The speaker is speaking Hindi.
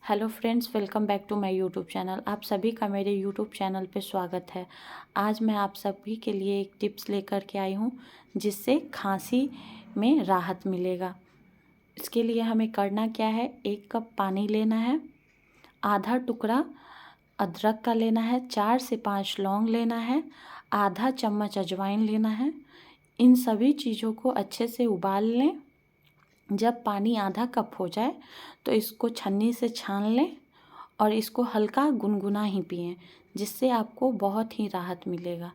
Hello friends, welcome back to my YouTube channel. आप सभी का मेरे यूट्यूब चैनल पे स्वागत है। आज मैं आप सभी के लिए एक टिप्स लेकर के आई हूँ जिससे खांसी में राहत मिलेगा। इसके लिए हमें करना क्या है, 1 कप पानी लेना है, आधा टुकड़ा अदरक का लेना है, 4 से 5 लौंग लेना है, आधा चम्मच अजवाइन लेना है। इन सभी चीज़ों को अच्छे से उबाल लें। जब पानी आधा कप हो जाए तो इसको छन्नी से छान लें और इसको हल्का गुनगुना ही पिएं, जिससे आपको बहुत ही राहत मिलेगा।